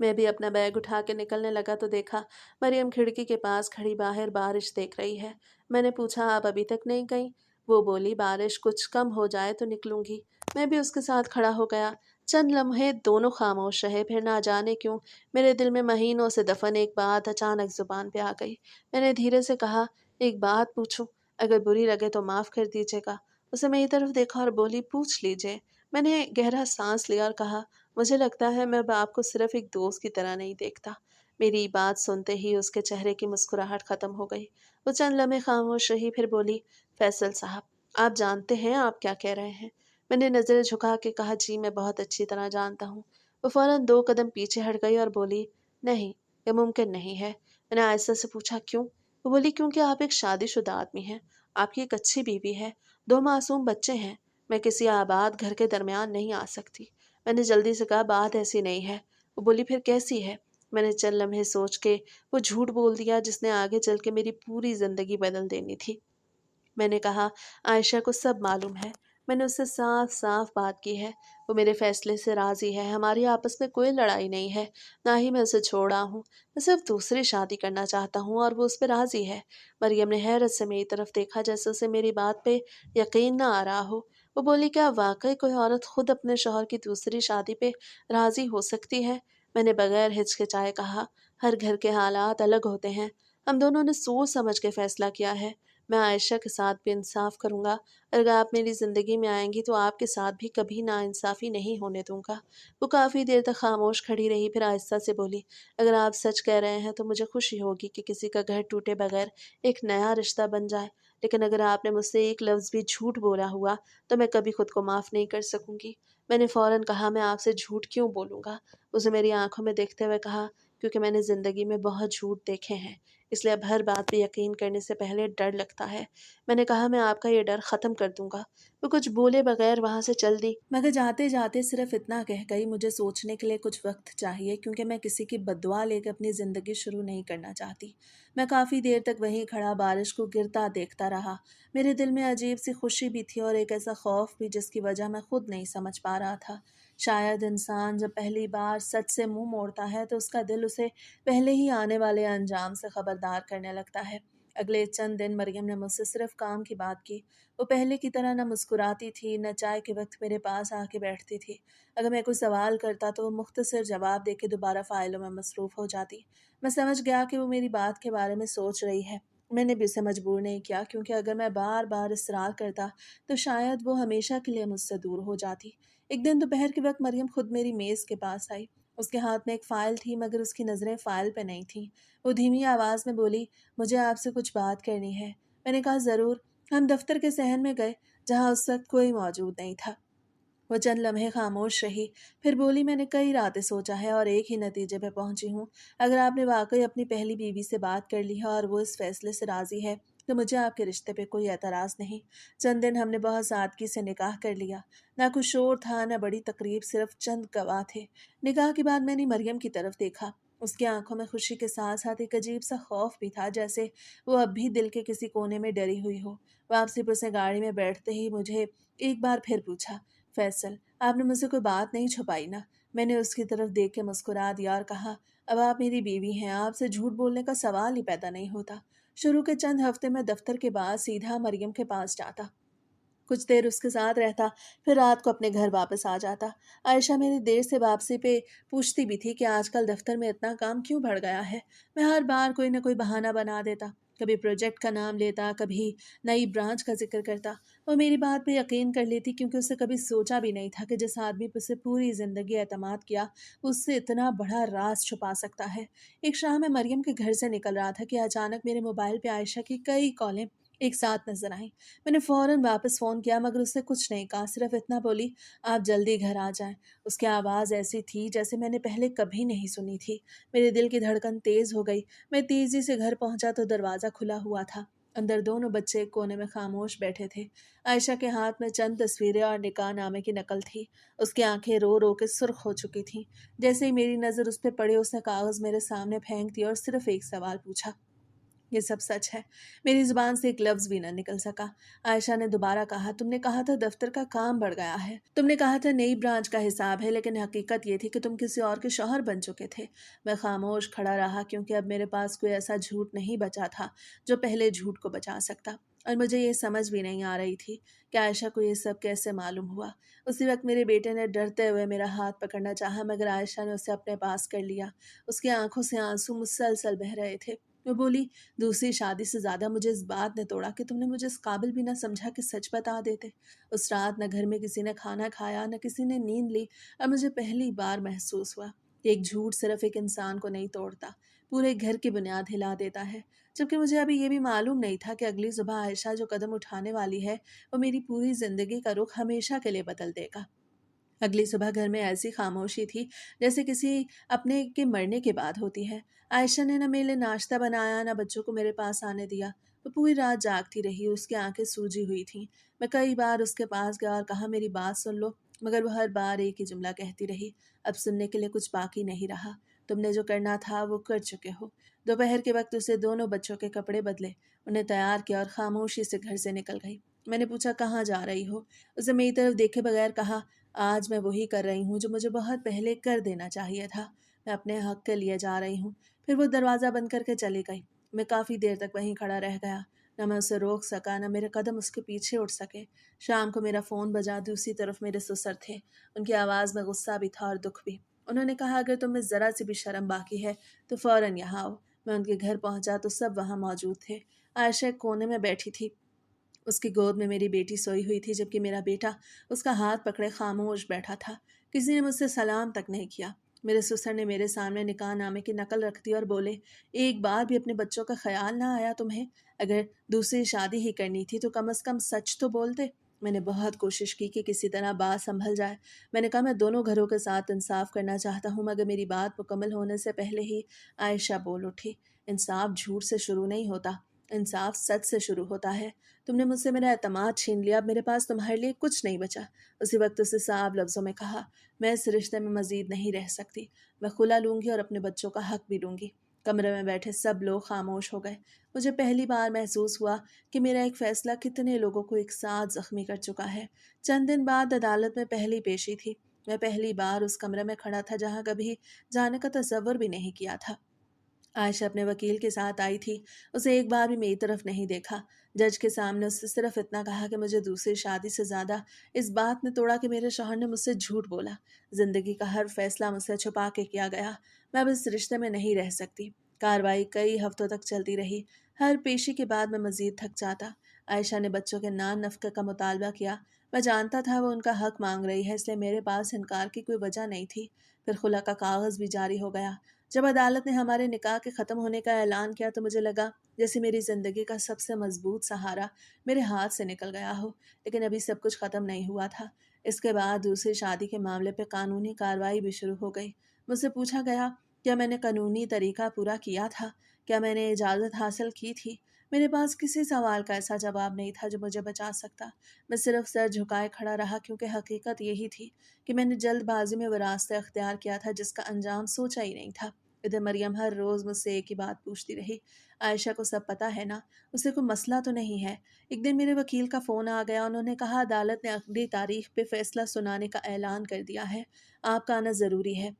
मैं भी अपना बैग उठा के निकलने लगा तो देखा मरियम खिड़की के पास खड़ी बाहर बारिश देख रही है। मैंने पूछा, आप अभी तक नहीं गई? वो बोली, बारिश कुछ कम हो जाए तो निकलूंगी। मैं भी उसके साथ खड़ा हो गया। चंद लम्हे दोनों खामोश रहे, फिर ना जाने क्यों मेरे दिल में महीनों से दफन एक बात अचानक जुबान पे आ गई। मैंने धीरे से कहा, एक बात पूछूं? अगर बुरी लगे तो माफ कर दीजिएगा। उसे मेरी तरफ देखा और बोली, पूछ लीजिए। मैंने गहरा सांस लिया और कहा, मुझे लगता है मैं अब आपको सिर्फ एक दोस्त की तरह नहीं देखता। मेरी बात सुनते ही उसके चेहरे की मुस्कुराहट खत्म हो गई। वो चंद लम्हे खामोश रही, फिर बोली, फैसल साहब, आप जानते हैं आप क्या कह रहे हैं? मैंने नजरें झुका के कहा, जी मैं बहुत अच्छी तरह जानता हूँ। वो फौरन 2 कदम पीछे हट गई और बोली, नहीं, ये मुमकिन नहीं है। मैंने आयशा से पूछा, क्यों? वो बोली, क्योंकि आप एक शादीशुदा आदमी हैं, आपकी एक अच्छी बीवी है, 2 मासूम बच्चे हैं। मैं किसी आबाद घर के दरमियान नहीं आ सकती। मैंने जल्दी से कहा, बात ऐसी नहीं है। वो बोली, फिर कैसी है? मैंने चंद लम्हे सोच के वो झूठ बोल दिया जिसने आगे चल के मेरी पूरी जिंदगी बदल देनी थी। मैंने कहा, आयशा को सब मालूम है। मैंने उससे साफ साफ बात की है। वो मेरे फैसले से राजी है। हमारी आपस में कोई लड़ाई नहीं है, ना ही मैं उसे छोड़ा हूँ। मैं सिर्फ दूसरी शादी करना चाहता हूँ और वो उस पर राजी है। मरियम ने हैरत से मेरी तरफ देखा, जैसे उसे मेरी बात पे यकीन ना आ रहा हो। वो बोली, क्या वाकई कोई औरत खुद अपने शौहर की दूसरी शादी पे राजी हो सकती है? मैंने बगैर हिचकिचाए कहा, हर घर के हालात अलग होते हैं। हम दोनों ने सोच समझ के फैसला किया है। मैं आयशा के साथ भी इंसाफ करूंगा। अगर आप मेरी ज़िंदगी में आएंगी तो आपके साथ भी कभी नाइंसाफ़ी नहीं होने दूंगा। वो काफ़ी देर तक खामोश खड़ी रही, फिर आहिस्ता से बोली, अगर आप सच कह रहे हैं तो मुझे खुशी होगी कि किसी का घर टूटे बगैर एक नया रिश्ता बन जाए। लेकिन अगर आपने मुझसे एक लफ्ज़ भी झूठ बोला हुआ तो मैं कभी खुद को माफ़ नहीं कर सकूंगी। मैंने फ़ौरन कहा, मैं आपसे झूठ क्यों बोलूँगा? उसे मेरी आंखों में देखते हुए कहा, क्योंकि मैंने ज़िंदगी में बहुत झूठ देखे हैं, इसलिए अब हर बात पे यकीन करने से पहले डर लगता है। मैंने कहा, मैं आपका ये डर ख़त्म कर दूंगा। वो कुछ बोले बगैर वहाँ से चल दी, मगर जाते जाते सिर्फ इतना कह गई, मुझे सोचने के लिए कुछ वक्त चाहिए, क्योंकि मैं किसी की बद्दुआ लेकर अपनी ज़िंदगी शुरू नहीं करना चाहती। मैं काफ़ी देर तक वहीं खड़ा बारिश को गिरता देखता रहा। मेरे दिल में अजीब सी खुशी भी थी और एक ऐसा खौफ भी जिसकी वजह मैं खुद नहीं समझ पा रहा था। शायद इंसान जब पहली बार सच से मुंह मोड़ता है तो उसका दिल उसे पहले ही आने वाले अंजाम से खबरदार करने लगता है। अगले चंद दिन मरियम ने मुझसे सिर्फ काम की बात की। वो पहले की तरह न मुस्कुराती थी, न चाय के वक्त मेरे पास आके बैठती थी। अगर मैं कोई सवाल करता तो वो मुख्तसर जवाब देके दोबारा फ़ाइलों में मसरूफ़ हो जाती। मैं समझ गया कि वो मेरी बात के बारे में सोच रही है। मैंने भी उसे मजबूर नहीं किया, क्योंकि अगर मैं बार बार इसरार करता तो शायद वो हमेशा के लिए मुझसे दूर हो जाती। एक दिन दोपहर के वक्त मरियम खुद मेरी मेज़ के पास आई। उसके हाथ में एक फ़ाइल थी, मगर उसकी नज़रें फ़ाइल पे नहीं थीं। वो धीमी आवाज़ में बोली, मुझे आपसे कुछ बात करनी है। मैंने कहा, ज़रूर। हम दफ्तर के सहन में गए, जहाँ उस वक्त कोई मौजूद नहीं था। वो चंद लम्हे खामोश रही, फिर बोली, मैंने कई रातें सोचा है और एक ही नतीजे पे पहुंची हूँ। अगर आपने वाकई अपनी पहली बीवी से बात कर ली है और वो इस फैसले से राज़ी है तो मुझे आपके रिश्ते पे कोई एतराज़ नहीं। चंद दिन हमने बहुत सादगी से निकाह कर लिया। ना कुछ शोर था, ना बड़ी तकरीब, सिर्फ चंद गवाह थे। निकाह के बाद मैंने मरियम की तरफ देखा। उसकी आंखों में खुशी के साथ साथ एक अजीब सा खौफ भी था, जैसे वो अब भी दिल के किसी कोने में डरी हुई हो। वापसी पर से गाड़ी में बैठते ही मुझे एक बार फिर पूछा, फैसल, आपने मुझसे कोई बात नहीं छुपाई ना? मैंने उसकी तरफ देख के मुस्कुरा दिया और कहा, अब आप मेरी बीवी हैं, आपसे झूठ बोलने का सवाल ही पैदा नहीं होता। शुरू के चंद हफ्ते में दफ्तर के बाद सीधा मरियम के पास जाता, कुछ देर उसके साथ रहता, फिर रात को अपने घर वापस आ जाता। आयशा मेरी देर से वापसी पे पूछती भी थी कि आजकल दफ्तर में इतना काम क्यों बढ़ गया है। मैं हर बार कोई ना कोई बहाना बना देता, कभी प्रोजेक्ट का नाम लेता, कभी नई ब्रांच का जिक्र करता। वो मेरी बात पे यकीन कर लेती, क्योंकि उससे कभी सोचा भी नहीं था कि जिस आदमी पर उसे पूरी ज़िंदगी एतमाद किया, उससे इतना बड़ा राज छुपा सकता है। एक शाम मैं मरियम के घर से निकल रहा था कि अचानक मेरे मोबाइल पे आयशा की कई कॉलें एक साथ नजर आईं। मैंने फ़ौरन वापस फ़ोन किया, मगर उससे कुछ नहीं कहा, सिर्फ इतना बोली, आप जल्दी घर आ जाएं। उसकी आवाज़ ऐसी थी जैसे मैंने पहले कभी नहीं सुनी थी। मेरे दिल की धड़कन तेज़ हो गई। मैं तेज़ी से घर पहुंचा तो दरवाज़ा खुला हुआ था। अंदर दोनों बच्चे एक कोने में खामोश बैठे थे। आयशा के हाथ में चंद तस्वीरें और निकाह नामे की नकल थी। उसकी आंखें रो रो के सुर्ख हो चुकी थीं। जैसे ही मेरी नज़र उस पर पड़ी, उसने कागज़ मेरे सामने फेंक दिया और सिर्फ एक सवाल पूछा, یہ سب سچ ہے۔ میری زبان سے ایک لفظ بھی نہ نکل سکا۔ عائشہ نے دوبارہ کہا، تم نے کہا تھا دفتر کا کام بڑھ گیا ہے، تم نے کہا تھا نئی برانچ کا حساب ہے، لیکن حقیقت یہ تھی کہ تم کسی اور کے شوہر بن چکے تھے۔ میں خاموش کھڑا رہا کیونکہ اب میرے پاس کوئی ایسا جھوٹ نہیں بچا تھا جو پہلے جھوٹ کو بچا سکتا، اور مجھے یہ سمجھ بھی نہیں آ رہی تھی کہ عائشہ کو یہ سب کیسے معلوم ہوا۔ اسی وقت میرے بیٹے نے ڈرتے ہوئے میرا ہاتھ پکڑنا چاہا، مگر عائشہ نے اسے اپنے پاس کر لیا۔ اس کی آنکھوں سے آنسو مسلسل بہہ رہے تھے۔ وہ بولی، دوسری شادی سے زیادہ مجھے اس بات نے توڑا کہ تم نے مجھے اس قابل بھی نہ سمجھا کہ سچ بتا دیتے۔ اس رات نہ گھر میں کسی نے کھانا کھایا، نہ کسی نے نیند لی، اور مجھے پہلی بار محسوس ہوا کہ ایک جھوٹ صرف ایک انسان کو نہیں توڑتا، پورے گھر کی بنیاد ہلا دیتا ہے۔ جبکہ مجھے ابھی یہ بھی معلوم نہیں تھا کہ اگلی صبح عائشہ جو قدم اٹھانے والی ہے وہ میری پوری زندگی کا رخ ہمیشہ کے لیے بدل دے گا۔ اگلی صبح گھر میں ایسی خاموشی تھی جیسے کسی اپنے کے مرنے کے بعد ہوتی ہے۔ عائشہ نے نہ میرے لیے ناشتہ بنایا، نہ بچوں کو میرے پاس آنے دیا۔ وہ پوری رات جاگتی رہی، اس کی آنکھیں سوجی ہوئی تھیں۔ میں کئی بار اس کے پاس گیا اور کہا، میری بات سن لو، مگر وہ ہر بار ایک ہی جملہ کہتی رہی، اب سننے کے لیے کچھ باقی نہیں رہا، تم نے جو کرنا تھا وہ کر چکے ہو۔ دوپہر کے وقت اسے دونوں بچوں کے کپڑے بدلے، انہیں تیار کیا اور خاموشی سے گھر سے نکل گئی۔ میں نے پوچھا، کہاں جا رہی ہو؟ اسے میری طرف دیکھے بغیر کہا، آج میں وہی کر رہی ہوں جو مجھے بہت پہلے کر دینا چاہیے تھا، میں اپنے حق کے لیے جا رہی ہوں۔ پھر وہ دروازہ بند کر کے چلی گئی۔ میں کافی دیر تک وہیں کھڑا رہ گیا، نہ میں اسے روک سکا، نہ میرے قدم اس کے پیچھے اٹھ سکے۔ شام کو میرا فون بجا، دوسری طرف میرے سسر تھے۔ ان کی آواز میں غصہ بھی تھا اور دکھ بھی۔ انہوں نے کہا، اگر تم میں ذرا سی بھی شرم باقی ہے تو فوراً یہاں آؤ۔ میں ان کے گھر پہنچا تو سب وہاں موجود تھے۔ عائشہ ایک کونے میں بیٹھی تھی، اس کی گود میں میری بیٹی سوئی ہوئی تھی، جبکہ میرا بیٹا اس کا ہاتھ پکڑے خاموش بیٹھا تھا۔ کسی نے مجھ سے سلام تک نہیں کیا۔ میرے سسر نے میرے سامنے نکاح نامے کی نقل رکھ دی اور بولے، ایک بار بھی اپنے بچوں کا خیال نہ آیا تمہیں؟ اگر دوسری شادی ہی کرنی تھی تو کم از کم سچ تو بولتے۔ میں نے بہت کوشش کی کہ کسی طرح بات سنبھل جائے۔ میں نے کہا، میں دونوں گھروں کے ساتھ انصاف کرنا چاہتا ہوں، مگر میری بات مکمل ہونے سے پہلے ہی عائشہ بول اٹھی، انصاف جھوٹ سے شروع نہیں ہوتا، انصاف سچ سے شروع ہوتا ہے۔ تم نے مجھ سے میرا اعتماد چھین لیا، اب میرے پاس تمہارے لیے کچھ نہیں بچا۔ اسی وقت اسے صاف لفظوں میں کہا، میں اس رشتے میں مزید نہیں رہ سکتی، میں خلا لوں گی اور اپنے بچوں کا حق بھی لوں گی۔ کمرے میں بیٹھے سب لوگ خاموش ہو گئے۔ مجھے پہلی بار محسوس ہوا کہ میرا ایک فیصلہ کتنے لوگوں کو ایک ساتھ زخمی کر چکا ہے۔ چند دن بعد عدالت میں پہلی پیشی تھی۔ میں پہلی بار اس کمرے میں کھڑا تھا جہاں کبھی جانے کا تصور بھی نہیں کیا تھا۔ عائشہ اپنے وکیل کے ساتھ آئی تھی، اسے ایک بار بھی میری طرف نہیں دیکھا۔ جج کے سامنے اس سے صرف اتنا کہا کہ مجھے دوسری شادی سے زیادہ اس بات نے توڑا کہ میرے شوہر نے مجھ سے جھوٹ بولا۔ زندگی کا ہر فیصلہ مجھ سے چھپا کے کیا گیا، میں اب اس رشتے میں نہیں رہ سکتی۔ کارروائی کئی ہفتوں تک چلتی رہی، ہر پیشی کے بعد میں مزید تھک جاتا۔ عائشہ نے بچوں کے نان نفقے کا مطالبہ کیا، میں جانتا تھا وہ ان کا حق مانگ رہی ہے، اس لیے میرے پاس انکار کی کوئی وجہ نہیں تھی۔ پھر خلا کا کاغذ بھی جاری ہو گیا۔ جب عدالت نے ہمارے نکاح کے ختم ہونے کا اعلان کیا تو مجھے لگا جیسے میری زندگی کا سب سے مضبوط سہارا میرے ہاتھ سے نکل گیا ہو، لیکن ابھی سب کچھ ختم نہیں ہوا تھا۔ اس کے بعد دوسری شادی کے معاملے پہ قانونی کارروائی بھی شروع ہو گئی۔ مجھ سے پوچھا گیا، کیا میں نے قانونی طریقہ پورا کیا تھا؟ کیا میں نے اجازت حاصل کی تھی؟ میرے پاس کسی سوال کا ایسا جواب نہیں تھا جو مجھے بچا سکتا۔ میں صرف سر جھکائے کھڑا رہا کیونکہ حقیقت یہی تھی کہ میں نے جلد بازی میں وہ راستہ اختیار کیا تھا جس کا انجام سوچا ہی نہیں تھا۔ ادھر مریم ہر روز مجھ سے ایک ہی بات پوچھتی رہی، عائشہ کو سب پتہ ہے نا؟ اسے کوئی مسئلہ تو نہیں ہے؟ ایک دن میرے وکیل کا فون آ گیا، انہوں نے کہا عدالت نے اگلی تاریخ پہ فیصلہ سنانے کا اعلان کر دیا ہے، آپ کا آنا ضروری ہے۔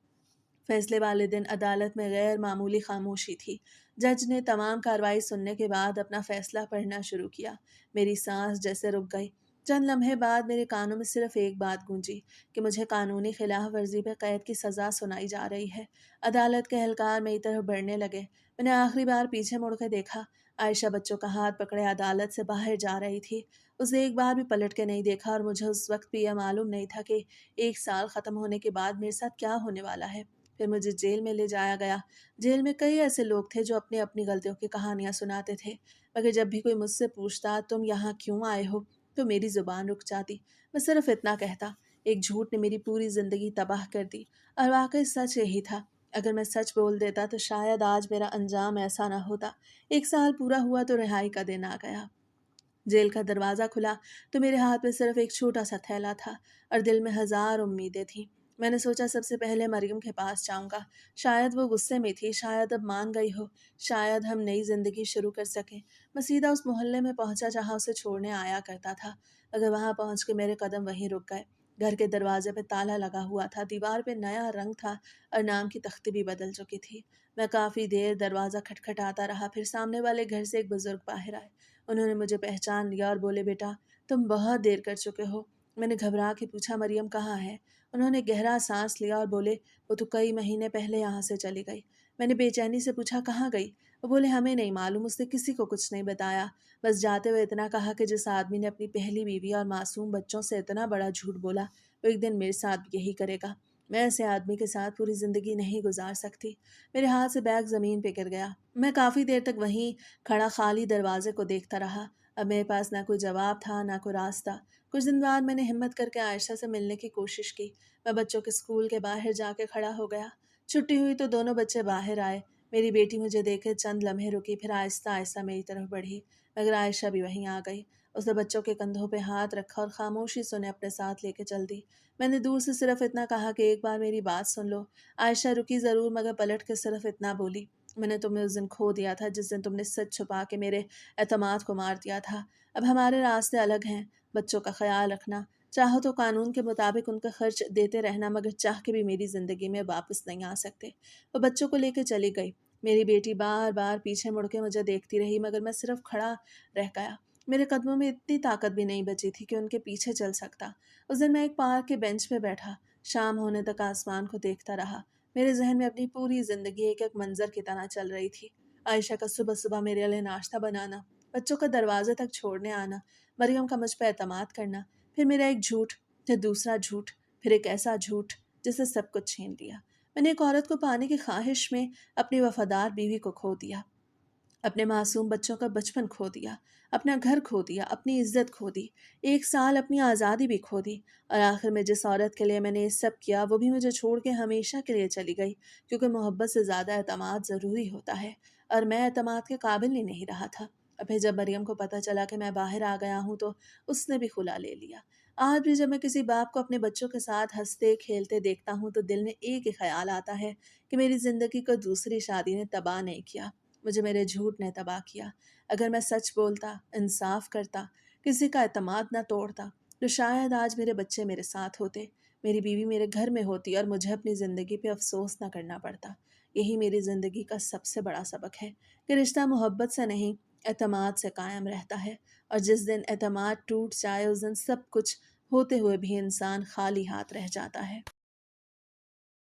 فیصلے والے دن عدالت میں غیر معمولی خاموشی تھی۔ جج نے تمام کارروائی سننے کے بعد اپنا فیصلہ پڑھنا شروع کیا۔ میری سانس جیسے رک گئی۔ چند لمحے بعد میرے کانوں میں صرف ایک بات گونجی کہ مجھے قانونی خلاف ورزی پہ قید کی سزا سنائی جا رہی ہے۔ عدالت کے اہلکار میری طرف بڑھنے لگے۔ میں نے آخری بار پیچھے مڑ کے دیکھا، عائشہ بچوں کا ہاتھ پکڑے عدالت سے باہر جا رہی تھی۔ اسے ایک بار بھی پلٹ کے نہیں دیکھا اور مجھے اس وقت بھی یہ معلوم نہیں تھا کہ ایک سال ختم ہونے کے بعد میرے ساتھ کیا ہونے والا ہے۔ پھر مجھے جیل میں لے جایا گیا۔ جیل میں کئی ایسے لوگ تھے جو اپنی اپنی غلطیوں کی کہانیاں سناتے تھے، مگر جب بھی کوئی مجھ سے پوچھتا تم یہاں کیوں آئے ہو تو میری زبان رک جاتی۔ میں صرف اتنا کہتا، ایک جھوٹ نے میری پوری زندگی تباہ کر دی، اور واقعی سچ یہی تھا۔ اگر میں سچ بول دیتا تو شاید آج میرا انجام ایسا نہ ہوتا۔ ایک سال پورا ہوا تو رہائی کا دن آ گیا۔ جیل کا دروازہ کھلا تو میرے ہاتھ میں صرف ایک چھوٹا سا تھیلا تھا اور دل میں ہزار امیدیں تھیں۔ میں نے سوچا सबसे पहले मरियम के पास जाऊंगा। शायद वो गुस्से में थी, शायद अब मान गई हो, शायद हम नई जिंदगी शुरू कर सकें। मैं सीधा उस मोहल्ले में पहुंचा जहां उसे छोड़ने आया करता था, मगर वहां पहुंच के मेरे कदम वहीं रुक गए। घर के दरवाजे पे ताला लगा हुआ था, दीवार पे नया रंग था और नाम की तख्ती भी बदल चुकी थी। मैं काफ़ी देर दरवाज़ा खटखटाता रहा, फिर सामने वाले घर से एक बुजुर्ग बाहर आए। उन्होंने मुझे पहचान लिया और बोले, बेटा तुम बहुत देर कर चुके हो। मैंने घबरा के पूछा, मरियम कहाँ है? उन्होंने गहरा सांस लिया और बोले, वो तो कई महीने पहले यहाँ से चली गई। मैंने बेचैनी से पूछा, कहाँ गई? वो बोले, हमें नहीं मालूम, उसने किसी को कुछ नहीं बताया। बस जाते हुए इतना कहा कि जिस आदमी ने अपनी पहली बीवी और मासूम बच्चों से इतना बड़ा झूठ बोला, वो एक दिन मेरे साथ भी यही करेगा। मैं ऐसे आदमी के साथ पूरी ज़िंदगी नहीं गुजार सकती। मेरे हाथ से बैग ज़मीन पे गिर गया। मैं काफ़ी देर तक वहीं खड़ा खाली दरवाजे को देखता रहा। अब मेरे पास ना कोई जवाब था, ना कोई रास्ता। कुछ दिन बाद मैंने हिम्मत करके आयशा से मिलने की कोशिश की। मैं बच्चों के स्कूल के बाहर जाके खड़ा हो गया। छुट्टी हुई तो दोनों बच्चे बाहर आए। मेरी बेटी मुझे देखे चंद लम्हे रुकी, फिर आहिस्ता आहिस्ता मेरी तरफ बढ़ी, मगर आयशा भी वहीं आ गई। उसने बच्चों के कंधों पे हाथ रखा और खामोशी से उन्हें अपने साथ लेके चल दी। मैंने दूर से सिर्फ इतना कहा कि एक बार मेरी बात सुन लो। आयशा रुकी ज़रूर, मगर पलट के सिर्फ इतना बोली, मैंने तुम्हें उस दिन खो दिया था जिस दिन तुमने सच छुपा के मेरे एतमाद को मार दिया था। अब हमारे रास्ते अलग हैं। बच्चों का ख्याल रखना। चाहो तो कानून के मुताबिक उनका खर्च देते रहना, मगर चाह के भी मेरी ज़िंदगी में वापस नहीं आ सकते। वो बच्चों को लेकर चली गई। मेरी बेटी बार बार पीछे मुड़ के मुझे देखती रही, मगर मैं सिर्फ खड़ा रह गया। मेरे कदमों में इतनी ताकत भी नहीं बची थी कि उनके पीछे चल सकता। उस दिन मैं एक पार्क के बेंच पे बैठा, शाम होने तक आसमान को देखता रहा। मेरे जहन में अपनी पूरी ज़िंदगी एक एक मंजर की तरह चल रही थी। आयशा का सुबह सुबह मेरे लिए नाश्ता बनाना, बच्चों का दरवाजे तक छोड़ने आना, मरियम का मुझ पर एतमाद करना, फिर मेरा एक झूठ, फिर दूसरा झूठ, फिर एक ऐसा झूठ जिसने सब कुछ छीन लिया। मैंने एक औरत को पाने की ख्वाहिश में अपनी वफादार बीवी को खो दिया, अपने मासूम बच्चों का बचपन खो दिया, अपना घर खो दिया, अपनी इज्जत खो दी, एक साल अपनी आज़ादी भी खो दी, और आखिर में जिस औरत के लिए मैंने ये सब किया वो भी मुझे छोड़ के हमेशा के लिए चली गई, क्योंकि मोहब्बत से ज़्यादा एतमाद ज़रूरी होता है, और मैं एतमाद के काबिल ही नहीं रहा था। और फिर जब मरियम को पता चला कि मैं बाहर आ गया हूँ तो उसने भी खुला ले लिया। आज भी जब मैं किसी बाप को अपने बच्चों के साथ हंसते खेलते देखता हूँ तो दिल में एक ही ख्याल आता है कि मेरी ज़िंदगी को दूसरी शादी ने तबाह नहीं किया, मुझे मेरे झूठ ने तबाह किया। अगर मैं सच बोलता, इंसाफ करता, किसी का एतमाद ना तोड़ता, तो शायद आज मेरे बच्चे मेरे साथ होते, मेरी बीवी मेरे घर में होती और मुझे अपनी ज़िंदगी पे अफसोस ना करना पड़ता। यही मेरी ज़िंदगी का सबसे बड़ा सबक है कि रिश्ता मोहब्बत से नहीं, एतमाद से कायम रहता है, और जिस दिन एतमाद टूट जाए उस दिन सब कुछ होते हुए भी इंसान खाली हाथ रह जाता है।